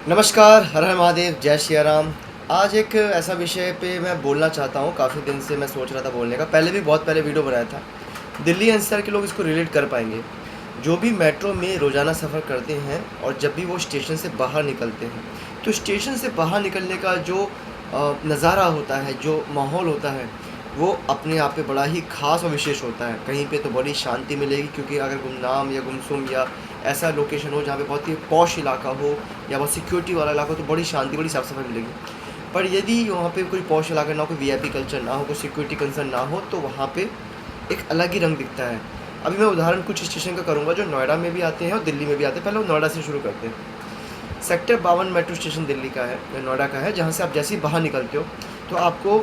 नमस्कार, हर हर महादेव, जय सिया राम। आज एक ऐसा विषय पे मैं बोलना चाहता हूँ, काफ़ी दिन से मैं सोच रहा था बोलने का। पहले भी बहुत पहले वीडियो बनाया था। दिल्ली एनसीआर के लोग इसको रिलेट कर पाएंगे। जो भी मेट्रो में रोज़ाना सफ़र करते हैं और जब भी वो स्टेशन से बाहर निकलते हैं, तो स्टेशन से बाहर निकलने का जो नज़ारा होता है, जो माहौल होता है, वो अपने आप पे बड़ा ही ख़ास और विशेष होता है। कहीं पे तो बड़ी शांति मिलेगी, क्योंकि अगर गुमनाम या गुमसुम या ऐसा लोकेशन हो जहाँ पे बहुत ही पॉश इलाका हो या बहुत सिक्योरिटी वाला इलाका हो, तो बड़ी शांति, बड़ी साफ़ सफाई मिलेगी। पर यदि वहाँ पे कोई पॉश इलाका ना हो, कोई वीआईपी कल्चर ना हो, कोई सिक्योरिटी कंसर्न ना हो, तो वहाँ पे एक अलग ही रंग दिखता है। अभी मैं उदाहरण कुछ स्टेशन का करूँगा जो नोएडा में भी आते हैं और दिल्ली में भी आते हैं। पहले नोएडा से शुरू करते हैं। सेक्टर 52 मेट्रो स्टेशन दिल्ली का है, नोएडा का है, जहाँ से आप जैसे ही बाहर निकलते हो तो आपको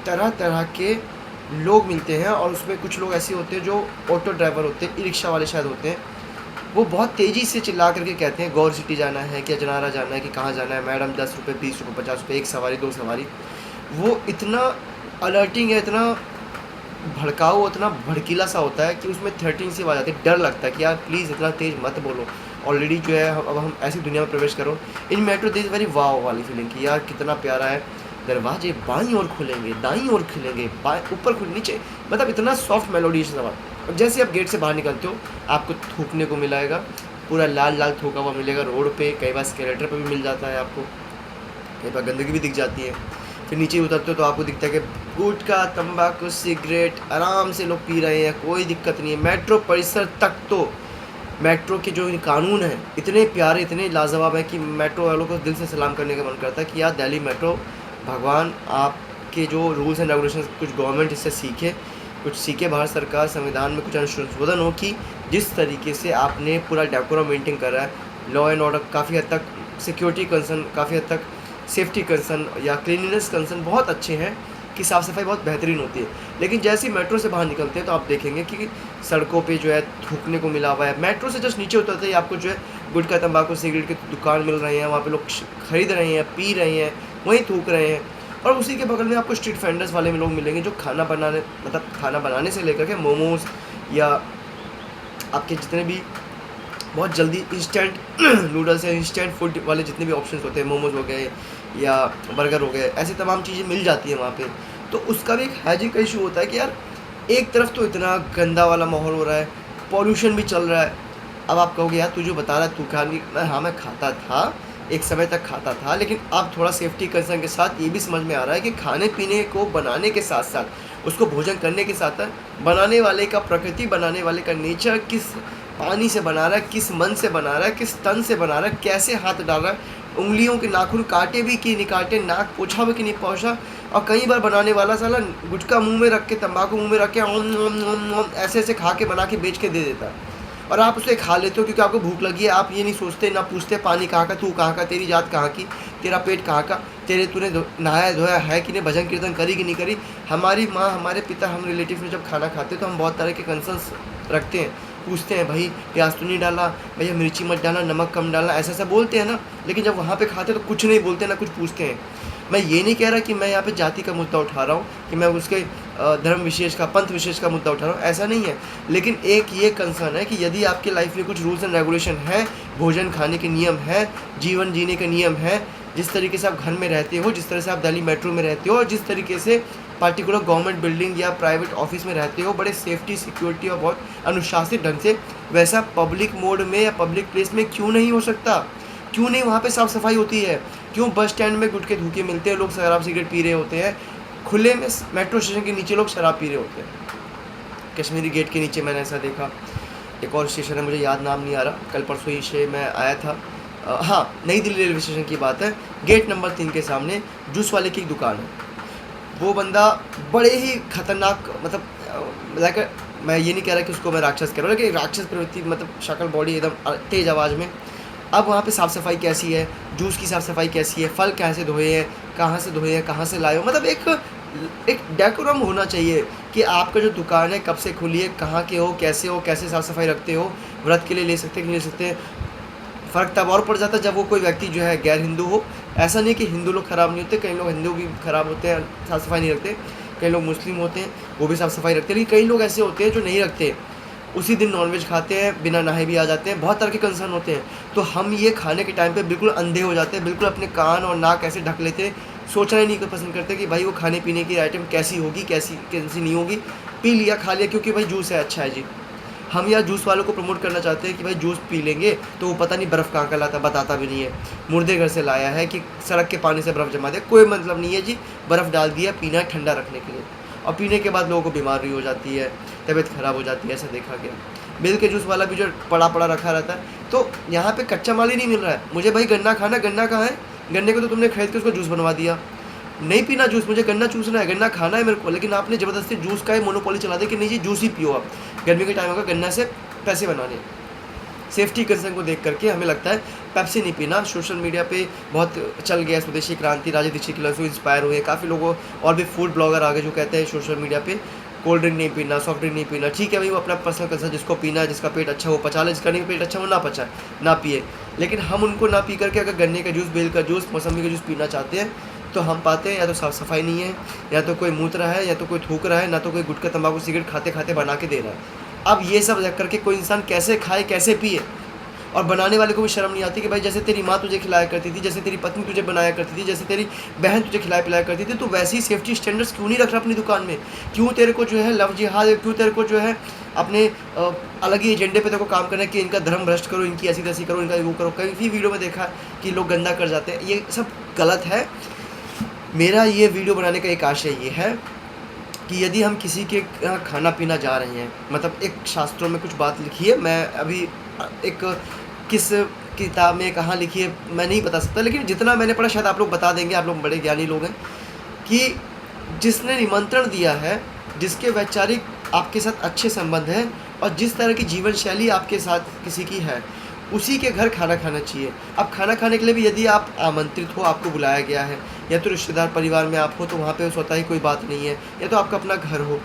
तरह तरह के लोग मिलते हैं। और उसमें कुछ लोग ऐसे होते हैं जो ऑटो ड्राइवर होते हैं, ई रिक्शा वाले शायद होते हैं। वो बहुत तेज़ी से चिल्ला करके कहते हैं गौर सिटी जाना है, क्या जनारा जाना है, कि कहाँ जाना है मैडम, 10 रुपये, 20 रुपये, 50 रुपये, एक सवारी, 2 सवारी। वो इतना अलर्टिंग है, इतना भड़काऊ, इतना भड़कीला सा होता है कि उसमें थ्रेटनिंग सी आवाज़ आती है। डर लगता है कि यार प्लीज़ इतना तेज़ मत बोलो। ऑलरेडी जो है अब हम ऐसी दुनिया में प्रवेश करो। इन मेट्रो दिस वेरी वाव वाली फीलिंग कि यार कितना प्यारा है। दरवाजे बाईं ओर खुलेंगे, दाईं ओर खुलेंगे, ऊपर खुल नीचे, मतलब इतना सॉफ्ट मेलोडियस आवाज़। अब जैसे आप गेट से बाहर निकलते हो, आपको थूकने को मिलेगा, पूरा लाल लाल थूका हुआ मिलेगा रोड पे। कई बार स्केलेटर पे भी मिल जाता है आपको, कई बार गंदगी भी दिख जाती है। फिर नीचे उतरते हो तो आपको दिखता है कि गुटखा, तंबाकू, सिगरेट आराम से लोग पी रहे हैं, कोई दिक्कत नहीं है। मेट्रो परिसर तक तो मेट्रो के जो कानून हैं इतने प्यारे, इतने लाजवाब हैं कि मेट्रो वालों को दिल से सलाम करने का मन करता है कि यार दिल्ली मेट्रो, भगवान आपके जो रूल्स एंड रेगुलेशन, कुछ गवर्नमेंट इससे सीखे, कुछ सीखे भारत सरकार, संविधान में कुछ संशोधन हो कि जिस तरीके से आपने पूरा डेकोरम मेंटेन करा है, लॉ एंड ऑर्डर काफ़ी हद तक, सिक्योरिटी कंसर्न काफ़ी हद तक, सेफ्टी कंसर्न या क्लीनलीनेस कंसर्न बहुत अच्छे हैं कि साफ़ सफाई बहुत बेहतरीन होती है। लेकिन जैसे ही मेट्रो से बाहर निकलते हैं तो आप देखेंगे कि सड़कों पे जो है थूकने को मिला हुआ है। मेट्रो से जस्ट नीचे उतरते ही आपको जो है गुटखा, तंबाकू, सिगरेट के दुकान मिल रहे हैं, वहाँ पे लोग खरीद रहे हैं, पी रहे हैं, वहीं थूक रहे हैं। और उसी के बगल में आपको स्ट्रीट वेंडर्स वाले लोग मिलेंगे जो खाना बनाने, मतलब खाना बनाने से लेकर के मोमोज़ या आपके जितने भी बहुत जल्दी इंस्टेंट नूडल्स या इंस्टेंट फूड वाले जितने भी ऑप्शंस होते हैं, मोमोज़ हो गए या बर्गर हो गए, ऐसी तमाम चीज़ें मिल जाती हैं वहाँ पे। तो उसका भी एक हाइजीन का इशू होता है कि यार एक तरफ तो इतना गंदा वाला माहौल हो रहा है, पॉल्यूशन भी चल रहा है। अब आप कहोगे यार तू जो बता रहा है तू खा नहीं, हाँ मैं खाता था, एक समय तक खाता था, लेकिन अब थोड़ा सेफ्टी कंसर्न के साथ ये भी समझ में आ रहा है कि खाने पीने को बनाने के साथ साथ, उसको भोजन करने के साथ साथ, बनाने वाले का प्रकृति, बनाने वाले का नेचर किस पानी से बना रहा है, किस मन से बना रहा है, किस तन से बना रहा है, कैसे हाथ डाल रहा है, उंगलियों के नाखून काटे भी कि नहीं काटे, नाक पोछा भी कि नहीं पोछा। और कई बार बनाने वाला साला गुटखा मुंह में रख के, तंबाकू मुंह में रख के ऐसे ऐसे खा के बना के बेच के दे देता है। और आप उसे खा लेते हो क्योंकि आपको भूख लगी है। आप ये नहीं सोचते, ना पूछते पानी कहाँ का, तू कहाँ का, तेरी जात कहाँ की, तेरा पेट कहाँ का, तूने नहाया धोया है कि नहीं, भजन कीर्तन करी कि नहीं करी। हमारी माँ, हमारे पिता, हम रिलेटिव में जब खाना खाते हैं तो हम बहुत तरह के कंसर्न्स रखते हैं, पूछते हैं भाई प्याज तो नहीं डाला, भैया मिर्ची मत डालना, नमक कम डालना, ऐसा ऐसा बोलते हैं ना। लेकिन जब वहाँ पे खाते हैं तो कुछ नहीं बोलते, ना कुछ पूछते हैं। मैं ये नहीं कह रहा कि मैं यहाँ पे जाति का मुद्दा उठा रहा हूँ, कि मैं उसके धर्म विशेष का, पंथ विशेष का मुद्दा उठा रहा हूँ, ऐसा नहीं है। लेकिन एक ये कंसर्न है कि यदि आपकी लाइफ में कुछ रूल्स एंड रेगुलेशन है, भोजन खाने के नियम है, जीवन जीने के नियम है, जिस तरीके से आप घर में रहते हो, जिस तरह से आप दिल्ली मेट्रो में रहते हो, और जिस तरीके से पार्टिकुलर गवर्नमेंट बिल्डिंग या प्राइवेट ऑफिस में रहते हो, बड़े सेफ्टी, सिक्योरिटी और बहुत अनुशासित ढंग से, वैसा पब्लिक मोड में या पब्लिक प्लेस में क्यों नहीं हो सकता? क्यों नहीं वहाँ पे साफ़ सफाई होती है? क्यों बस स्टैंड में गुटखे धूके मिलते हैं, लोग शराब सिगरेट पी रहे होते हैं, खुले में मेट्रो स्टेशन के नीचे लोग शराब पी रहे होते हैं। कश्मीरी गेट के नीचे मैंने ऐसा देखा। एक और स्टेशन है, मुझे याद नाम नहीं आ रहा, कल परसों ही से मैं आया था। हाँ, नई दिल्ली रेलवे स्टेशन की बात है। गेट नंबर 3 के सामने जूस वाले की दुकान है। वो बंदा बड़े ही खतरनाक, मतलब लाइक, मैं ये नहीं कह रहा कि उसको मैं राक्षस कह रहा हूँ, लेकिन राक्षस प्रवृत्ति, मतलब शक्ल बॉडी एकदम तेज़ आवाज़ में। अब वहाँ पे साफ़ सफाई कैसी है, जूस की साफ़ सफाई कैसी है, फल कैसे धोए हैं, कहाँ से धोए हैं, कहाँ से लाए हो, मतलब एक डेकोरम होना चाहिए कि आपका जो दुकान है कब से खुली है, कहाँ के हो, कैसे साफ़ सफाई रखते हो, व्रत के लिए ले सकते हैं कि नहीं ले सकते। फ़र्क तब और पड़ जाता है जब वो कोई व्यक्ति जो है गैर हिंदू हो। ऐसा नहीं कि हिंदू लोग ख़राब नहीं होते, कई लोग हिंदू भी ख़राब होते हैं, साफ़ सफाई नहीं रखते। कई लोग मुस्लिम होते हैं, वो भी साफ़ सफाई रखते हैं, लेकिन कई लोग ऐसे होते हैं जो नहीं रखते। उसी दिन नॉनवेज खाते हैं, बिना नहाए भी आ जाते हैं, बहुत तरह के कंसर्न होते हैं। तो हम ये खाने के टाइम पे बिल्कुल अंधे हो जाते हैं, बिल्कुल अपने कान और नाक ऐसे ढक लेते हैं, सोचना ही नहीं पसंद करते कि भाई वो खाने पीने की आइटम कैसी होगी, कैसी नहीं होगी। पी लिया, खा लिया क्योंकि भाई जूस है, अच्छा है जी। हम यहाँ जूस वालों को प्रमोट करना चाहते हैं कि भाई जूस पी लेंगे तो वो पता नहीं बर्फ़ कहाँ का लाता, बताता भी नहीं है। मुर्दे घर से लाया है कि सड़क के पानी से बर्फ़ जमा दे, कोई मतलब नहीं है जी। बर्फ़ डाल दिया, पीना है ठंडा रखने के लिए, और पीने के बाद लोगों को बीमारी हो जाती है, तबीयत ख़राब हो जाती है, ऐसा देखा गया। मिल्क के जूस वाला भी जो पड़ा पड़ा रखा रहता है, तो यहाँ पे कच्चा माल ही नहीं मिल रहा है। मुझे भाई गन्ना खाना, गन्ना कहाँ है? गन्ने को तो तुमने खरीद के उसको जूस बनवा दिया। नहीं पीना जूस, मुझे गन्ना चूसना है, गन्ना खाना है मेरे को, लेकिन आपने ज़बरदस्ती जूस का ही मोनोपोली चला दिया कि नहीं जी जूस ही पियो आप। गर्मी के टाइम होगा, गन्ना से पैसे बनाने। सेफ्टी कंसर्न को देख करके हमें लगता है पेप्सी नहीं पीना। सोशल मीडिया पे बहुत चल गया स्वदेशी क्रांति, राजे दीक्षित की से इंस्पायर हुए काफ़ी लोगों, और भी फूड ब्लॉगर आगे जो कहते हैं सोशल मीडिया पे कोल्ड ड्रिंक नहीं पीना, सॉफ्ट ड्रिंक नहीं पीना। ठीक है भाई, वो अपना पर्सनल कंसर्न, जिसको पीना है, जिसका पेट अच्छा वो पचा ले, जिसका नहीं पेट अच्छा वो ना पचा, ना पिए। लेकिन हम उनको ना पी करके अगर गन्ने का जूस, बेल का जूस, मौसमी का जूस पीना चाहते हैं तो हम पाते हैं या तो साफ़ सफाई नहीं है, या तो कोई मूत रहा है, या तो कोई थूक रहा है, ना तो कोई गुटखा तंबाकू सिगरेट खाते खाते बना के दे रहा है। अब ये सब देख करके कोई इंसान कैसे खाए, कैसे पिए? और बनाने वाले को भी शर्म नहीं आती कि भाई जैसे तेरी माँ तुझे खिलाया करती थी, जैसे तेरी पत्नी तुझे बनाया करती थी, जैसे तेरी बहन तुझे खिलाया पिलाया करती थी, तो वैसे ही सेफ्टी स्टैंडर्ड्स क्यों नहीं रख रहा अपनी दुकान में? क्यों तेरे को जो है लव जिहाद, क्यों तेरे को जो है अपने अलग ही एजेंडे पे तेरे को काम करना है कि इनका धर्म भ्रष्ट करो, इनकी ऐसी तैसी करो, इनका वो करो। कई वीडियो में देखा कि लोग गंदा कर जाते हैं, ये सब गलत है। मेरा ये वीडियो बनाने का एक आशय ये है कि यदि हम किसी के खाना पीना जा रहे हैं, मतलब एक शास्त्रों में कुछ बात लिखी है, मैं अभी एक किस किताब में कहाँ लिखी है मैं नहीं बता सकता, लेकिन जितना मैंने पढ़ा शायद आप लोग बता देंगे, आप लोग बड़े ज्ञानी लोग हैं, कि जिसने निमंत्रण दिया है, जिसके वैचारिक आपके साथ अच्छे संबंध हैं और जिस तरह की जीवन शैली आपके साथ किसी की है, उसी के घर खाना खाना चाहिए। अब खाना खाने के लिए भी यदि आप आमंत्रित हो, आपको बुलाया गया है, या तो रिश्तेदार परिवार में आप हो तो वहाँ पे स्वतः ही कोई बात नहीं है, या तो आपका अपना घर हो,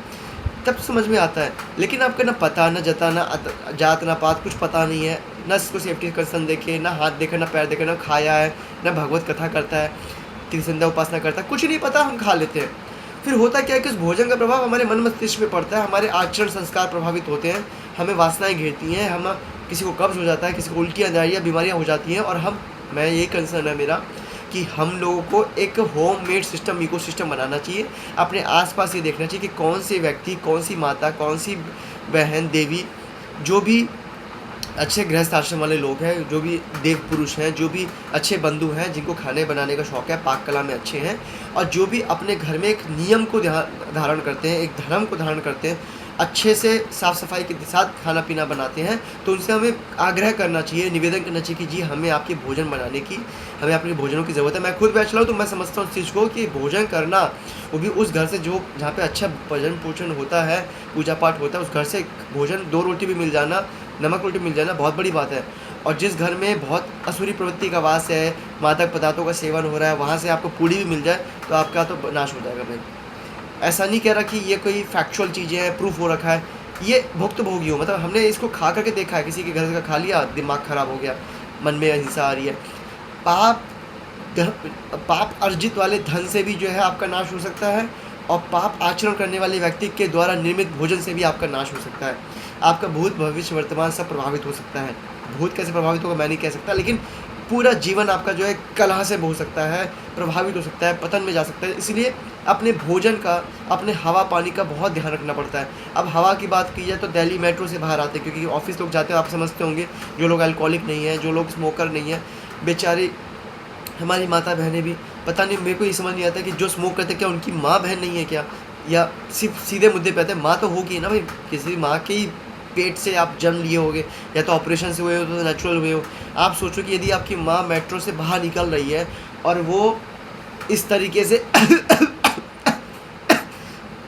तब समझ में आता है। लेकिन आपका ना पता, ना जता, ना जात, ना पात, कुछ पता नहीं है, ना इसको सेफ्टी कंसर्न देखे, ना हाथ देखा, ना पैर देखा, ना खाया है, ना भगवत कथा करता है, त्रिसंध्या उपासना करता है, कुछ नहीं पता, हम खा लेते हैं। फिर होता क्या है कि उस भोजन का प्रभाव हमारे मन मस्तिष्क में पड़ता है, हमारे आचरण संस्कार प्रभावित होते हैं, हमें वासनाएं घेरती हैं, हम किसी को कब्ज़ हो जाता है, किसी को उल्टियाँ, डायरिया, बीमारियाँ हो जाती हैं। और मैं यही कंसर्न है मेरा कि हम लोगों को एक होममेड सिस्टम, इकोसिस्टम बनाना चाहिए। अपने आसपास ये देखना चाहिए कि कौन से व्यक्ति, कौन सी माता, कौन सी बहन, देवी, जो भी अच्छे गृहस्थ आश्रम वाले लोग हैं, जो भी देव पुरुष हैं, जो भी अच्छे बंधु हैं, जिनको खाने बनाने का शौक़ है, पाक कला में अच्छे हैं, और जो भी अपने घर में एक नियम को धारण करते हैं, एक धर्म को धारण करते हैं, अच्छे से साफ़ सफाई के साथ खाना पीना बनाते हैं, तो उनसे हमें आग्रह करना चाहिए, निवेदन करना चाहिए कि जी हमें आपके भोजन बनाने की, हमें आपके भोजनों की ज़रूरत है। मैं खुद बैचलर हूँ तो मैं समझता हूँ इस चीज़ को कि भोजन करना, वो भी उस घर से जहाँ पे अच्छा भजन पूजन होता है, पूजा पाठ होता है, उस घर से भोजन 2 रोटी भी मिल जाना, नमक रोटी मिल जाना बहुत बड़ी बात है। और जिस घर में बहुत असुरी प्रवृत्ति का वास है, मादक पदार्थों का सेवन हो रहा है, वहाँ से आपको पूड़ी भी मिल जाए तो आपका तो नाश हो जाएगा भाई। ऐसा नहीं कह रहा कि ये कोई फैक्चुअल चीज़ें हैं, प्रूफ हो रखा है, ये भुक्तभोगी हो, मतलब हमने इसको खा करके देखा है, किसी के घर का खा लिया, दिमाग ख़राब हो गया, मन में अहिंसा आ रही है। पाप अर्जित वाले धन से भी जो है आपका नाश हो सकता है, और पाप आचरण करने वाले व्यक्ति के द्वारा निर्मित भोजन से भी आपका नाश हो सकता है। आपका भूत, भविष्य, वर्तमान सब प्रभावित हो सकता है। भूत कैसे प्रभावित होगा मैं नहीं कह सकता, लेकिन पूरा जीवन आपका जो है कलह से हो सकता है, प्रभावित हो सकता है, पतन में जा सकता है। इसलिए अपने भोजन का, अपने हवा पानी का बहुत ध्यान रखना पड़ता है। अब हवा की बात की जाए तो दिल्ली मेट्रो से बाहर आते हैं, क्योंकि ऑफिस लोग जाते हैं, आप समझते होंगे, जो लोग अल्कोहलिक नहीं है, जो लोग स्मोकर नहीं है, बेचारी हमारी माता बहनें भी, पता नहीं, मेरे को ये समझ नहीं आता कि जो स्मोक करते क्या उनकी माँ बहन नहीं है क्या, या सिर्फ सीधे मुद्दे पे आते हैं, माँ तो होगी ना भाई, किसी माँ के ही पेट से आप जन्म लिए होगे, या तो ऑपरेशन से हुए हो तो नेचुरल हुए हो। आप सोचो कि यदि आपकी माँ मेट्रो से बाहर निकल रही है और वो इस तरीके से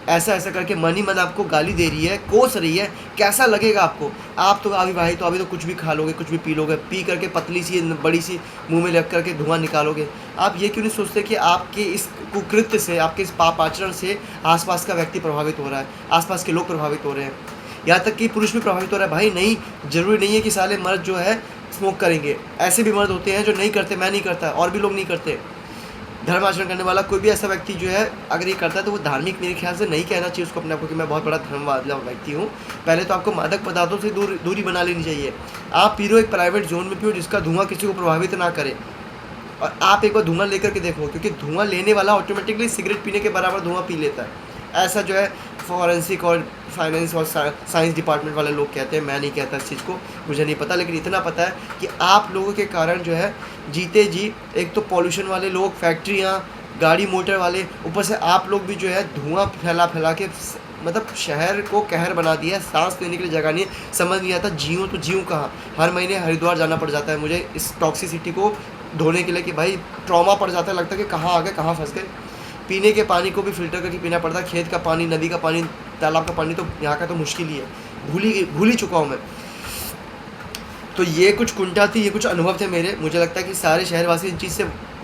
ऐसा ऐसा करके मन ही मन आपको गाली दे रही है, कोस रही है, कैसा लगेगा आपको? आप तो अविवाहित, तो अभी तो कुछ भी खा लोगे, कुछ भी पी लोगे, पी करके पतली सी बड़ी सी मुंह में लग करके धुआं निकालोगे। आप ये क्यों नहीं सोचते कि आपके इस कुकृत्य से, आपके इस पाप आचरण से आसपास का व्यक्ति प्रभावित हो रहा है, आसपास के लोग प्रभावित हो रहे हैं, यहाँ तक कि पुरुष भी प्रभावित हो रहा है। भाई नहीं, ज़रूरी नहीं है कि साले मर्द जो है स्मोक करेंगे, ऐसे भी मर्द होते हैं जो नहीं करते, मैं नहीं करता, और भी लोग नहीं करते। धर्म आचरण करने वाला कोई भी ऐसा व्यक्ति जो है अगर ये करता है तो वो धार्मिक, मेरे ख्याल से नहीं कहना चाहिए उसको अपने आप को कि मैं बहुत बड़ा धर्मवाला व्यक्ति हूँ। पहले तो आपको मादक पदार्थों से दूरी बना लेनी चाहिए। आप पी रहे हो एक प्राइवेट जोन में पियो जिसका धुआं किसी को प्रभावित ना करे, और आप एक बार धुआं लेकर के देखो, क्योंकि धुआं लेने वाला ऑटोमेटिकली सिगरेट पीने के बराबर धुआं पी लेता है। ऐसा जो है फॉरेंसिक और फाइनेंस और साइंस डिपार्टमेंट वाले लोग कहते हैं, मैं नहीं कहता इस चीज़ को, मुझे नहीं पता, लेकिन इतना पता है कि आप लोगों के कारण जो है जीते जी एक तो पॉल्यूशन वाले लोग, फैक्ट्रियाँ, गाड़ी मोटर वाले, ऊपर से आप लोग भी जो है धुआं फैला के मतलब शहर को कहर बना दिया है। सांस लेने के लिए जगह नहीं है, समझ नहीं आता जीऊँ तो जीऊँ कहाँ। हर महीने हरिद्वार जाना पड़ जाता है मुझे इस टॉक्सिसिटी को धोने के लिए कि भाई ट्रॉमा पड़ जाता है, लगता है कि कहाँ आ गए, कहाँ फंस गए। पीने के पानी को भी फ़िल्टर करके पीना पड़ता है, खेत का पानी, नदी का पानी, तालाब का पानी तो यहाँ का तो मुश्किल ही है, भूल ही चुका हूँ मैं। तो ये कुछ कुंठा थी, ये कुछ अनुभव थे मेरे। मुझे लगता है कि सारे शहरवासी इस चीज़ से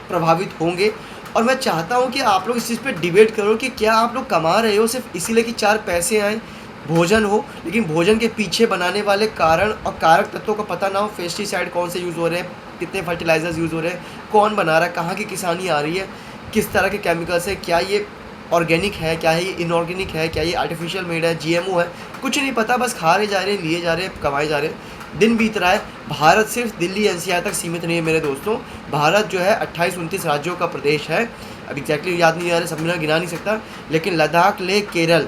प्रभावित होंगे, और मैं चाहता हूँ कि आप लोग इस चीज़ पे डिबेट करो कि क्या आप लोग कमा रहे हो सिर्फ इसीलिए कि 4 पैसे आएँ, भोजन हो, लेकिन भोजन के पीछे बनाने वाले कारण और कारक तत्वों का पता ना हो। पेस्टिसाइड कौन से यूज़ हो रहे हैं, कितने फर्टिलाइज़र्स यूज़ हो रहे हैं, कौन बना रहा है, कहाँ की किसानी आ रही है, किस तरह के केमिकल्स है, क्या ये ऑर्गेनिक है, क्या ये इनऑर्गेनिक है, क्या ये आर्टिफिशियल मेड है, जीएमओ है, कुछ नहीं पता, बस खा रहे जा रहे, लिए जा रहे, कमाए जा रहे। दिन बीत रहा है। भारत सिर्फ दिल्ली एनसीआर तक सीमित नहीं है मेरे दोस्तों। भारत जो है 28-29 राज्यों का प्रदेश है। अब एग्जैक्टली याद नहीं आ रहा, सब मैं गिना नहीं सकता, लेकिन लद्दाख ले केरल,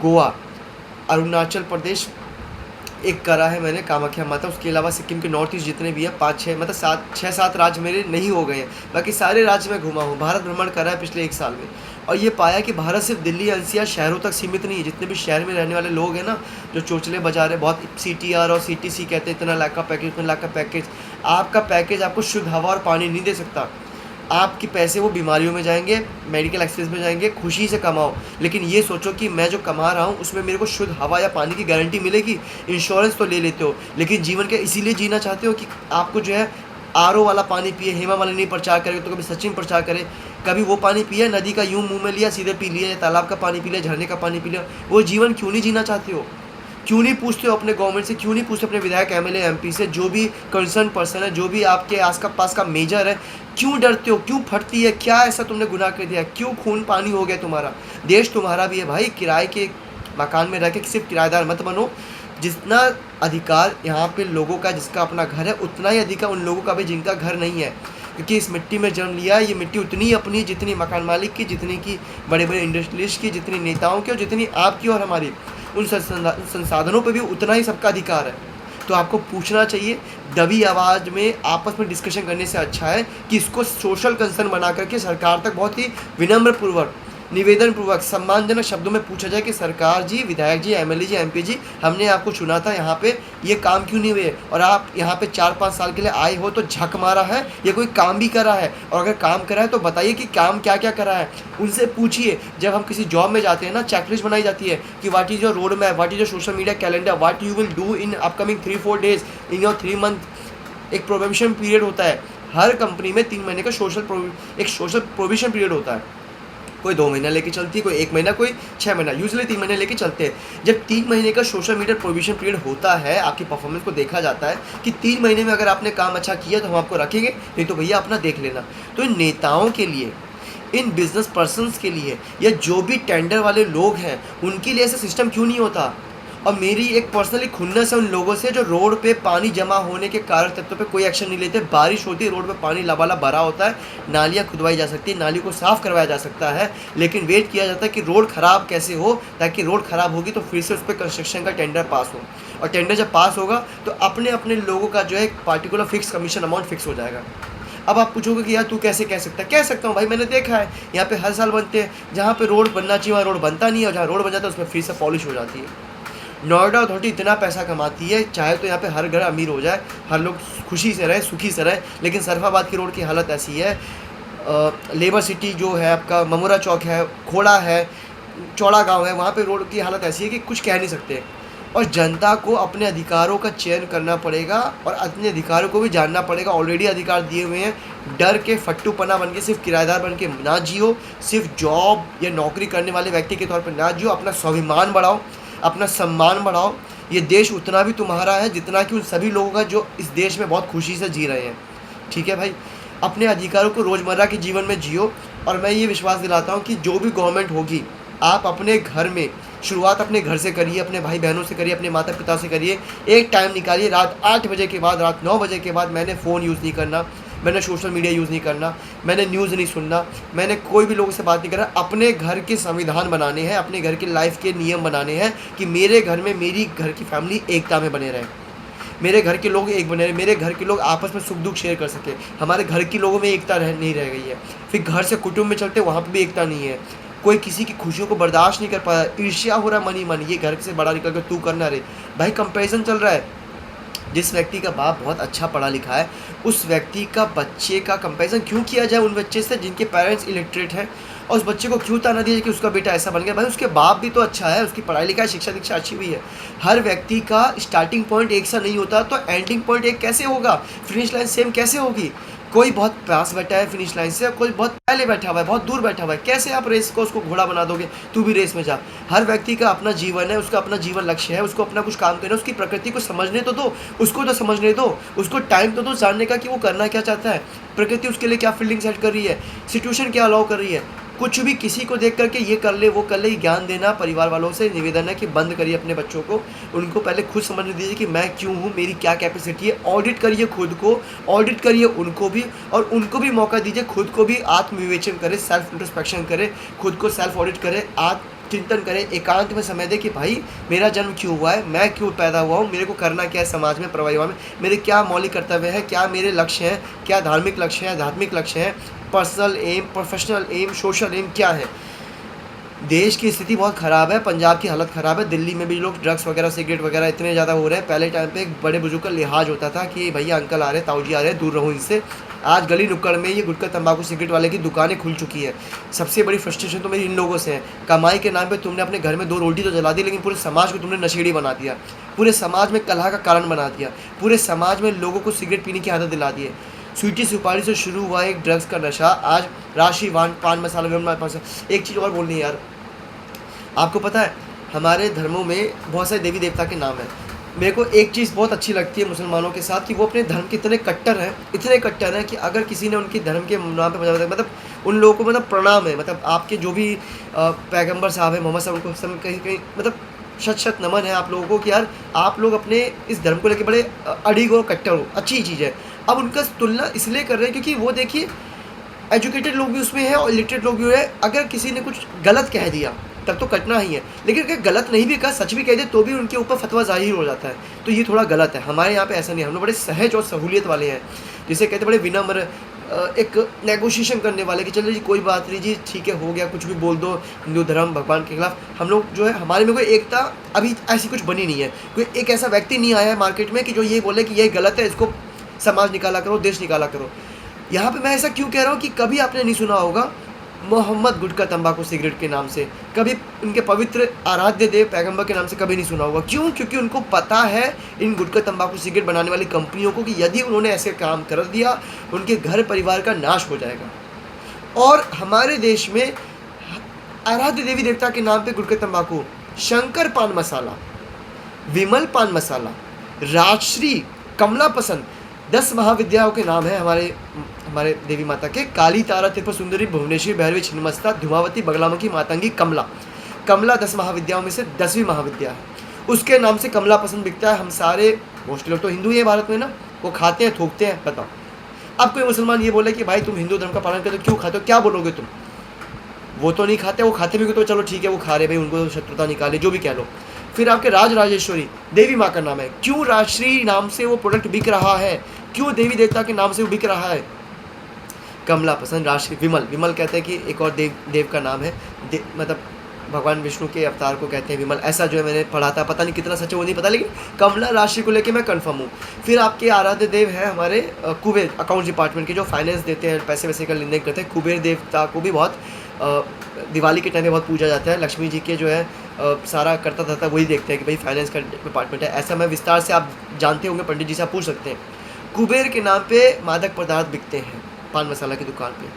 गोवा, अरुणाचल प्रदेश एक करा है मैंने, कामाख्या माता, उसके अलावा सिक्किम के नॉर्थ ईस्ट जितने भी हैं 5-6 मतलब 6-7 राज्य मेरे नहीं हो गए हैं, बाकी सारे राज्य में घूमा हूँ। भारत भ्रमण करा है पिछले 1 साल में, और ये पाया कि भारत सिर्फ दिल्ली एनसीआर शहरों तक सीमित नहीं है। जितने भी शहर में रहने वाले लोग हैं ना, जो चोचले बजा रहे, बहुत सीटीआर और सीटीसी कहते हैं, इतना लाख का पैकेज, इतना लाख का पैकेज। आपका पैकेज आपको शुद्ध हवा और पानी नहीं दे सकता। आपके पैसे वो बीमारियों में जाएंगे, मेडिकल एक्सपेंस में जाएंगे। खुशी से कमाओ, लेकिन ये सोचो कि मैं जो कमा रहा हूँ उसमें मेरे को शुद्ध हवा या पानी की गारंटी मिलेगी। इंश्योरेंस तो ले लेते हो, लेकिन जीवन के इसीलिए जीना चाहते हो कि आपको जो है आरओ वाला पानी पिए। हेमा मालिनी प्रचार करे तो कभी सचिन प्रचार करे, कभी वो पानी पिया, नदी का यूं मुंह में लिया, सीधे पी लिया, तालाब का पानी पी लिया, झरने का पानी पी लिया। वो जीवन क्यों नहीं जीना चाहते हो? क्यों नहीं पूछते हो अपने गवर्नमेंट से, क्यों नहीं पूछते अपने विधायक, एमएलए, एमपी से, जो भी कंसर्न पर्सन है, जो भी आपके आस पास का मेजर है? क्यों डरते हो? क्यों फटती है? क्या ऐसा तुमने गुनाह कर दिया? क्यों खून पानी हो गया तुम्हारा? देश तुम्हारा भी है भाई। किराए के मकान में रह के सिर्फ किराएदार मत बनो। जितना अधिकार यहाँ पे लोगों का, जिसका अपना घर है, उतना ही अधिकार उन लोगों का भी जिनका घर नहीं है, क्योंकि इस मिट्टी में जन्म लिया है। ये मिट्टी उतनी अपनी जितनी मकान मालिक की, जितनी की बड़े बड़े इंडस्ट्रियलिस्ट की, जितनी नेताओं की, और जितनी आपकी और हमारी। उन संसाधनों पे भी उतना ही सबका अधिकार है। तो आपको पूछना चाहिए। दबी आवाज़ में आपस में डिस्कशन करने से अच्छा है कि इसको सोशल कंसर्न बना करके सरकार तक बहुत ही विनम्र पूर्वक, निवेदन पूर्वक, सम्मानजनक शब्दों में पूछा जाए कि सरकार जी, विधायक जी, एमएलए जी, एमपी जी, हमने आपको चुना था, यहाँ पे ये काम क्यों नहीं हुए, और आप यहाँ पे 4-5 साल के लिए आए हो तो झक मारा है, ये कोई काम भी करा है? और अगर काम करा है तो बताइए कि काम क्या क्या करा है, उनसे पूछिए। जब हम किसी जॉब में जाते हैं ना, चेकलिस्ट बनाई जाती है कि what is your road map, what is your social media calendar, what you will do in upcoming 3-4 days in your 3 month. एक प्रोबेशन पीरियड होता है हर कंपनी में, 3 महीने का सोशल प्रोविशन पीरियड होता है। कोई 2 महीना लेके चलती है, कोई 1 महीना, कोई 6 महीना, यूजुअली 3 महीने लेके चलते हैं। जब 3 महीने का सोशल मीडिया प्रोविजन पीरियड होता है, आपकी परफॉर्मेंस को देखा जाता है कि 3 महीने में अगर आपने काम अच्छा किया तो हम आपको रखेंगे, नहीं तो भैया अपना देख लेना। तो इन नेताओं के लिए, इन बिजनेस पर्सनस के लिए, या जो भी टेंडर वाले लोग हैं, उनके लिए ऐसा सिस्टम क्यों नहीं होता? और मेरी एक पर्सनली खुन्नस है उन लोगों से जो रोड पे पानी जमा होने के कारक तत्वों पे कोई एक्शन नहीं लेते। बारिश होती है, रोड पे पानी लबालब भरा होता है, नालियाँ खुदवाई जा सकती है, नाली को साफ़ करवाया जा सकता है, लेकिन वेट किया जाता है कि रोड ख़राब कैसे हो, ताकि रोड ख़राब होगी तो फिर से उस पर कंस्ट्रक्शन का टेंडर पास हो। और टेंडर जब पास होगा तो अपने अपने लोगों का जो है एक particular fix commission amount fix हो जाएगा। अब आप पूछोगे कि यार तू कैसे कह सकता है? कह सकता हूँ भाई, मैंने देखा है यहाँ पे हर साल बनते हैं। जहाँ पे रोड बनना चाहिए वहाँ रोड बनता नहीं है, और जहाँ रोड बन जाता है उसमें फिर से पॉलिश हो जाती है। नोएडा अथॉरिटी इतना पैसा कमाती है, चाहे तो यहाँ पे हर घर अमीर हो जाए, हर लोग खुशी से रहे, सुखी से रहे, लेकिन सरफाबाद की रोड की हालत ऐसी है। लेबर सिटी जो है आपका, ममोरा चौक है, खोड़ा है, चौड़ा गांव है, वहाँ पे रोड की हालत ऐसी है कि कुछ कह नहीं सकते। और जनता को अपने अधिकारों का चयन करना पड़ेगा, और अपने अधिकारों को भी जानना पड़ेगा। ऑलरेडी अधिकार दिए हुए हैं, डर के फट्टूपना बन के सिर्फ किराएदार बन के ना जियो, सिर्फ जॉब या नौकरी करने वाले व्यक्ति के तौर पर ना जियो। अपना स्वाभिमान बढ़ाओ, अपना सम्मान बढ़ाओ। ये देश उतना भी तुम्हारा है जितना कि उन सभी लोगों का जो इस देश में बहुत खुशी से जी रहे हैं। ठीक है भाई, अपने अधिकारों को रोज़मर्रा के जीवन में जियो। और मैं ये विश्वास दिलाता हूँ कि जो भी गवर्नमेंट होगी, आप अपने घर में शुरुआत अपने घर से करिए, अपने भाई बहनों से करिए, अपने माता पिता से करिए। एक टाइम निकालिए रात 8 बजे के बाद, रात 9 बजे के बाद मैंने फ़ोन यूज़ नहीं करना, मैंने सोशल मीडिया यूज़ नहीं करना, मैंने न्यूज़ नहीं सुनना, मैंने कोई भी लोगों से बात नहीं करना। अपने घर के संविधान बनाने हैं, अपने घर के लाइफ के नियम बनाने हैं कि मेरे घर में मेरी घर की फैमिली एकता में बने रहे, मेरे घर के लोग एक बने रहे, मेरे घर के लोग आपस में सुख दुख शेयर कर सके। हमारे घर के लोगों में एकता नहीं रह गई है। फिर घर से कुटुंब में चलते, वहाँ पर भी एकता नहीं है। कोई किसी की खुशियों को बर्दाश्त नहीं कर पाया, ईर्ष्या हो रहा है मन ही मन, ये घर से बड़ा निकल कर तू करना रे भाई, कंपैरिजन चल रहा है। जिस व्यक्ति का बाप बहुत अच्छा पढ़ा लिखा है, उस व्यक्ति का बच्चे का कंपैरिजन क्यों किया जाए उन बच्चे से जिनके पेरेंट्स इलिटरेट हैं, और उस बच्चे को क्यों ताना दिया जाए कि उसका बेटा ऐसा बन गया। भाई उसके बाप भी तो अच्छा है, उसकी पढ़ाई लिखाई शिक्षा दीक्षा अच्छी भी है। हर व्यक्ति का स्टार्टिंग पॉइंट एक सा नहीं होता, तो एंडिंग पॉइंट एक कैसे होगा, फिनिश लाइन सेम कैसे होगी। कोई बहुत पास बैठा है फिनिश लाइन से, कोई बहुत पहले बैठा हुआ है, बहुत दूर बैठा हुआ है, कैसे आप रेस को उसको घोड़ा बना दोगे, तू भी रेस में जा। हर व्यक्ति का अपना जीवन है, उसका अपना जीवन लक्ष्य है, उसको अपना कुछ काम करना है, उसकी प्रकृति को समझने तो दो, उसको तो समझने दो, उसको टाइम तो दो जानने का कि वो करना क्या चाहता है, प्रकृति उसके लिए क्या फील्डिंग सेट कर रही है, सिचुएशन क्या अलाउ कर रही है। कुछ भी किसी को देख करके ये कर ले वो कर ले, ज्ञान देना परिवार वालों से निवेदन है कि बंद करिए अपने बच्चों को। उनको पहले खुद समझने दीजिए कि मैं क्यों हूँ, मेरी क्या कैपेसिटी है। ऑडिट करिए खुद को, ऑडिट करिए उनको भी, और उनको भी मौका दीजिए खुद को भी आत्मविवेचन करे, सेल्फ इंट्रोस्पेक्शन करे, खुद को सेल्फ ऑडिट करे, चिंतन करें, एकांत में समय दे कि भाई मेरा जन्म क्यों हुआ है, मैं क्यों पैदा हुआ हूँ, मेरे को करना क्या है समाज में, परिवार में, मेरे क्या मौलिक कर्तव्य है, क्या मेरे लक्ष्य हैं, क्या धार्मिक लक्ष्य हैं, आध्यात्मिक लक्ष्य हैं, personal aim, professional aim, social aim क्या है। देश की स्थिति बहुत ख़राब है, पंजाब की हालत ख़राब है, दिल्ली में भी लोग ड्रग्स वगैरह सिगरेट वगैरह इतने ज़्यादा हो रहे हैं। पहले टाइम पे एक बड़े बुजुर्ग का लिहाज होता था कि भैया अंकल आ रहे हैं, ताऊ जी आ रहे हैं, दूर रहो इनसे। आज गली नुक्कड़ में ये गुटखा तंबाकू सिगरेट वाले की दुकानें खुल चुकी है। सबसे बड़ी फ्रस्ट्रेशन तो मेरी इन लोगों से है, कमाई के नाम पे तुमने अपने घर में 2 रोटी तो जला दी, लेकिन पूरे समाज को तुमने नशेड़ी बना दिया, पूरे समाज में कलह का कारण बना दिया, पूरे समाज में लोगों को सिगरेट पीने की आदत दिला दी है। स्वीटी सुपारी से शुरू हुआ एक ड्रग्स का नशा आज राशि पान मसाला। एक चीज़ और बोलनी है यार, आपको पता है हमारे धर्मों में बहुत सारे देवी देवता के नाम हैं। मेरे को एक चीज़ बहुत अच्छी लगती है मुसलमानों के साथ कि वो अपने धर्म के इतने कट्टर हैं, इतने कट्टर हैं कि अगर किसी ने उनके धर्म के नाम पे मतलब उन लोगों को मतलब प्रणाम है, मतलब आपके जो भी पैगंबर साहब हैं मोहम्मद साहब, उनको सब कहीं कहीं मतलब शत शत नमन है आप लोगों को कि यार आप लोग अपने इस धर्म को लेकर बड़े अड़िग हो, कट्टर हो, अच्छी चीज़ है। अब उनका तुलना इसलिए कर रहे हैं क्योंकि वो देखिए एजुकेटेड लोग भी उसमें हैं और इलिटरेट लोग भी हैं। अगर किसी ने कुछ गलत कह दिया तब तो कटना ही है, लेकिन अगर गलत नहीं भी कहा, सच भी कह दे तो भी उनके ऊपर फतवा जाहिर हो जाता है, तो ये थोड़ा गलत है। हमारे यहाँ पे ऐसा नहीं है, हम लोग बड़े सहज और सहूलियत वाले हैं, जिसे कहते बड़े विनम्र, एक नेगोशिएशन करने वाले कि चलो जी कोई बात नहीं जी, ठीक है हो गया, कुछ भी बोल दो हिंदू धर्म भगवान के खिलाफ। हम लोग जो है हमारे में कोई एकता अभी ऐसी कुछ बनी नहीं है, कोई एक ऐसा व्यक्ति नहीं आया है मार्केट में कि जो ये बोले कि ये गलत है, इसको समाज निकाला करो, देश निकाला करो। यहाँ पे मैं ऐसा क्यों कह रहा हूँ कि कभी आपने नहीं सुना होगा मोहम्मद गुटखा तंबाकू सिगरेट के नाम से, कभी उनके पवित्र आराध्य देव पैगंबर के नाम से कभी नहीं सुना होगा। क्यों? क्योंकि उनको पता है इन गुटखा तंबाकू सिगरेट बनाने वाली कंपनियों को कि यदि उन्होंने ऐसे काम कर दिया उनके घर परिवार का नाश हो जाएगा। और हमारे देश में आराध्य देवी देवता के नाम पे गुटखा तंबाकू, शंकर पान मसाला, विमल पान मसाला, राजश्री, कमला पसंद, 10 महाविद्याओं के नाम है हमारे देवी माता के। काली, तारा, त्रिपुर सुंदरी, भुवनेश्वरी, भैरवी, छिन्नमस्ता, धुमावती, बगलामुखी, मातंगी, कमला 10 महाविद्याओं में से 10वीं महाविद्या है, उसके नाम से कमला पसंद बिकता है। हम सारे मोस्टली लोग तो हिंदू ही है भारत में ना, वो खाते हैं थूकते हैं। बताओ अब कोई मुसलमान ये बोले कि भाई तुम हिंदू धर्म का पालन करते हो, क्यों खाते हो, क्या बोलोगे तुम? वो तो नहीं खाते, वो खाते भी तो चलो ठीक है वो खा रहे भाई, उनको शत्रुता निकाले, जो भी कह लो। फिर आपके राजेश्वरी देवी माँ का नाम है, क्यों राजश्री नाम से वो प्रोडक्ट बिक रहा है, क्यों देवी देवता के नाम से वो बिक रहा है? कमला पसंद, राजश्री, विमल कहते हैं कि एक और देव का नाम है, मतलब भगवान विष्णु के अवतार को कहते हैं विमल, ऐसा जो है मैंने पढ़ा था, पता नहीं कितना सच है वो नहीं पता, लेकिन कमला राशि को लेके मैं कंफर्म हूँ। फिर आपके आराध्य देव हैं हमारे कुबेर, अकाउंट्स डिपार्टमेंट के जो फाइनेंस देते हैं, पैसे वैसे का लेन देन करते हैं। कुबेर देवता को भी बहुत दिवाली के टाइम में बहुत पूजा जाता है। लक्ष्मी जी के जो है सारा करता धरता वही देखते हैं कि भाई फाइनेंस का डिपार्टमेंट है, ऐसा मैं विस्तार से आप जानते होंगे, पंडित जी से आप पूछ सकते हैं। कुबेर के नाम पे मादक पदार्थ बिकते हैं पान मसाला की दुकान पे,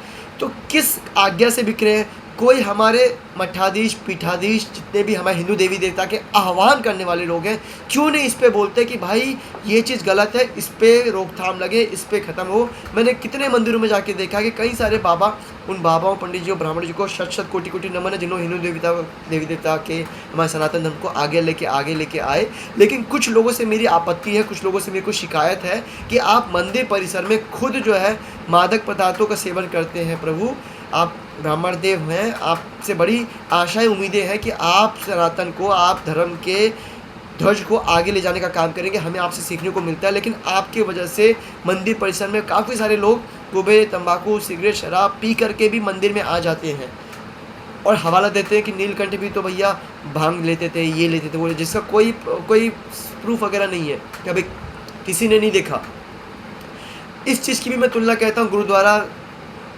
तो किस आज्ञा से बिक रहे हैं? कोई हमारे मठाधीश, पीठाधीश, जितने भी हमारे हिंदू देवी देवता के आह्वान करने वाले लोग हैं, क्यों नहीं इस पे बोलते कि भाई ये चीज़ गलत है, इस पे रोकथाम लगे, इस पे ख़त्म हो। मैंने कितने मंदिरों में जाके देखा कि कई सारे बाबा, उन बाबाओं, पंडित जी और ब्राह्मण जी को शत शत कोटि कोटि नमन है, जिन्होंने हिंदू देवी देवता के हमारे सनातन धर्म को आगे लेके आए। लेकिन कुछ लोगों से मेरी आपत्ति है, कुछ लोगों से मेरे को शिकायत है कि आप मंदिर परिसर में खुद जो है मादक पदार्थों का सेवन करते हैं। प्रभु, आप ब्राह्मण देव हैं, आपसे बड़ी आशाएं उम्मीदें हैं कि आप सनातन को, आप धर्म के ध्वज को आगे ले जाने का काम करेंगे। हमें आपसे सीखने को मिलता है, लेकिन आपकी वजह से मंदिर परिसर में काफ़ी सारे लोग गुबे, तंबाकू, सिगरेट, शराब पी करके भी मंदिर में आ जाते हैं और हवाला देते हैं कि नीलकंठ भी तो भैया भांग लेते थे, ये लेते थे, वो, जिसका कोई प्रूफ वगैरह नहीं है, कभी किसी ने नहीं देखा। इस चीज़ की भी मैं तुलना कहता हूँ गुरुद्वारा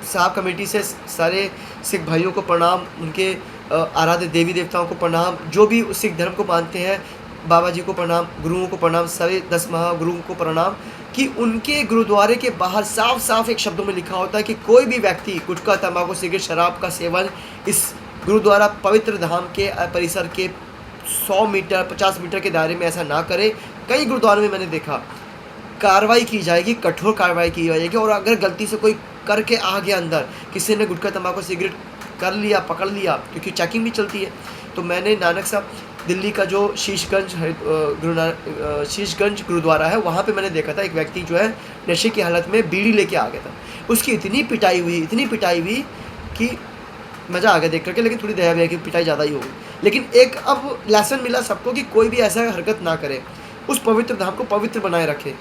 साहब कमेटी से। सारे सिख भाइयों को प्रणाम, उनके आराध्य देवी देवताओं को प्रणाम, जो भी सिख धर्म को मानते हैं, बाबा जी को प्रणाम, गुरुओं को प्रणाम, सभी 10 महागुरुओं को प्रणाम, कि उनके गुरुद्वारे के बाहर साफ साफ एक शब्दों में लिखा होता है कि कोई भी व्यक्ति गुटखा, तंबाकू, सिगरेट, शराब का सेवन इस गुरुद्वारा पवित्र धाम के परिसर के 100 मीटर 50 मीटर के दायरे में ऐसा ना करे। कई गुरुद्वारों में मैंने देखा, कार्रवाई की जाएगी, कठोर कार्रवाई की जाएगी। और अगर गलती से कोई करके आ गया अंदर, किसी ने गुटखा, तंबाकू, सिगरेट कर लिया, पकड़ लिया, क्योंकि चेकिंग भी चलती है। तो मैंने नानक साहब दिल्ली का जो शीशगंज गुरुद्वारा है, वहाँ पे मैंने देखा था एक व्यक्ति जो है नशे की हालत में बीड़ी लेके आ गया था। उसकी इतनी पिटाई हुई कि मज़ा आ गया देख करके, लेकिन थोड़ी दया भी है कि पिटाई ज़्यादा ही होगी। लेकिन एक अब लेसन मिला सबको कि कोई भी ऐसा हरकत ना करे, उस पवित्र धाम को पवित्र बनाए रखे।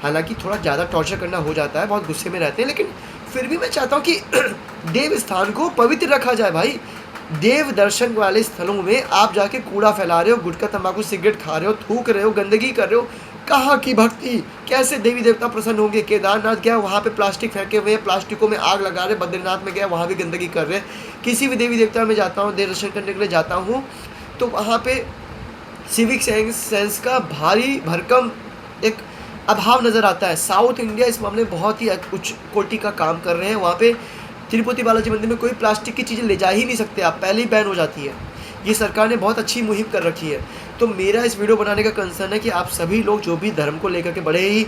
हालांकि थोड़ा ज़्यादा टॉर्चर करना हो जाता है, बहुत गुस्से में रहते हैं, लेकिन फिर भी मैं चाहता हूँ कि देव स्थान को पवित्र रखा जाए। भाई, देव दर्शन वाले स्थलों में आप जाके कूड़ा फैला रहे हो, गुटखा, तंबाकू, सिगरेट खा रहे हो, थूक रहे हो, गंदगी कर रहे हो। कहाँ की भक्ति, कैसे देवी देवता प्रसन्न होंगे? केदारनाथ गया, वहाँ पे प्लास्टिक फेंके हुए हैं, प्लास्टिकों में आग लगा रहे। बद्रीनाथ में गया, वहाँ भी गंदगी कर रहे हैं। किसी भी देवी देवता में जाता हूँ, देव दर्शन करने के लिए जाता हूँ, तो वहाँ पे सिविक सेंस का भारी भरकम एक अभाव नज़र आता है। साउथ इंडिया इस मामले में बहुत ही उच्च कोटि का काम कर रहे हैं। वहाँ पे तिरुपति बालाजी मंदिर में कोई प्लास्टिक की चीज़ें ले जा ही नहीं सकते आप, पहले ही बैन हो जाती है। ये सरकार ने बहुत अच्छी मुहिम कर रखी है। तो मेरा इस वीडियो बनाने का कंसर्न है कि आप सभी लोग जो भी धर्म को लेकर के बड़े ही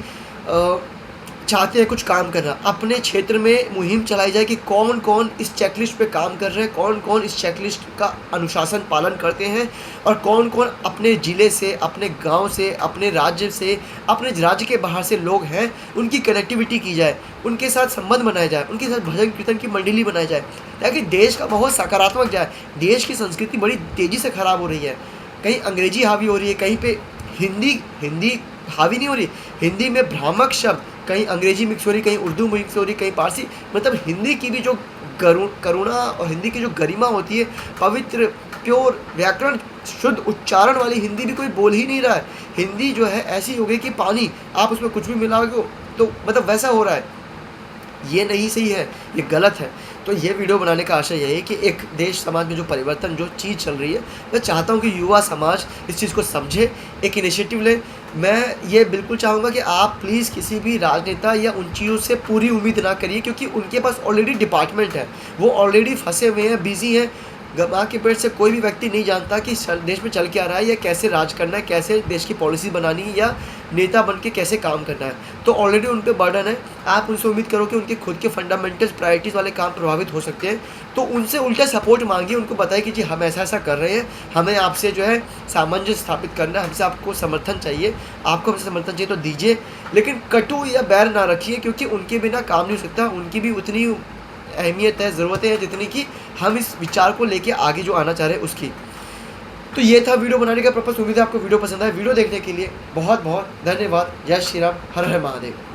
चाहते हैं कुछ काम करना, अपने क्षेत्र में मुहिम चलाई जाए कि कौन कौन इस चेकलिस्ट पे काम कर रहे हैं, कौन कौन इस चेकलिस्ट का अनुशासन पालन करते हैं, और कौन कौन अपने ज़िले से, अपने गांव से, अपने राज्य से, अपने राज्य के बाहर से लोग हैं। उनकी कनेक्टिविटी की जाए, उनके साथ संबंध बनाया जाए, उनके साथ भजन कीर्तन की मंडली बनाई जाए, ताकि देश का माहौल सकारात्मक जाए। देश की संस्कृति बड़ी तेज़ी से ख़राब हो रही है। कहीं अंग्रेजी हावी हो रही है, कहीं पे हिंदी हावी नहीं हो रही, हिंदी में भ्रामक शब्द, कहीं अंग्रेजी मिक्स हो रही, कहीं उर्दू मिक्स हो रही, कहीं पारसी। मतलब हिंदी की भी जो करुणा और हिंदी की जो गरिमा होती है, पवित्र, प्योर, व्याकरण शुद्ध उच्चारण वाली हिंदी भी कोई बोल ही नहीं रहा है। हिंदी जो है ऐसी हो गई कि पानी, आप उसमें कुछ भी मिलाओगे तो मतलब वैसा हो रहा है। ये नहीं सही है, ये गलत है। तो ये वीडियो बनाने का आशय यही है कि एक देश समाज में जो परिवर्तन, जो चीज़ चल रही है, मैं चाहता हूँ कि युवा समाज इस चीज़ को समझे, एक इनिशिएटिव ले। मैं ये बिल्कुल चाहूँगा कि आप प्लीज़ किसी भी राजनेता या उन चीज़ों से पूरी उम्मीद ना करिए, क्योंकि उनके पास ऑलरेडी डिपार्टमेंट है, वो ऑलरेडी फंसे हुए हैं, बिजी हैं। माँ के पेट से कोई भी व्यक्ति नहीं जानता कि देश में चल क्या रहा है, या कैसे राज करना है, कैसे देश की पॉलिसी बनानी है, या नेता बन के कैसे काम करना है। तो ऑलरेडी उन पर बर्डन है। आप उनसे उम्मीद करो कि उनके खुद के फंडामेंटल्स, प्रायोरिटीज़ वाले काम प्रभावित हो सकते हैं, तो उनसे उल्टा सपोर्ट मांगिए। उनको बताइए कि जी हम ऐसा कर रहे हैं, हमें आपसे जो है सामंजस्य स्थापित करना है, हमसे आपको समर्थन चाहिए, आपको हमसे समर्थन चाहिए तो दीजिए, लेकिन कटु या बैर ना रखिए, क्योंकि उनके बिना काम नहीं हो सकता। उनकी भी उतनी अहमियत है, ज़रूरतें हैं जितनी कि हम इस विचार को लेके आगे जो आना चाह रहे हैं उसकी। तो ये था वीडियो बनाने का पर्पस। उम्मीद है आपको वीडियो पसंद आए। वीडियो देखने के लिए बहुत बहुत धन्यवाद। जय श्री राम, हर हर महादेव।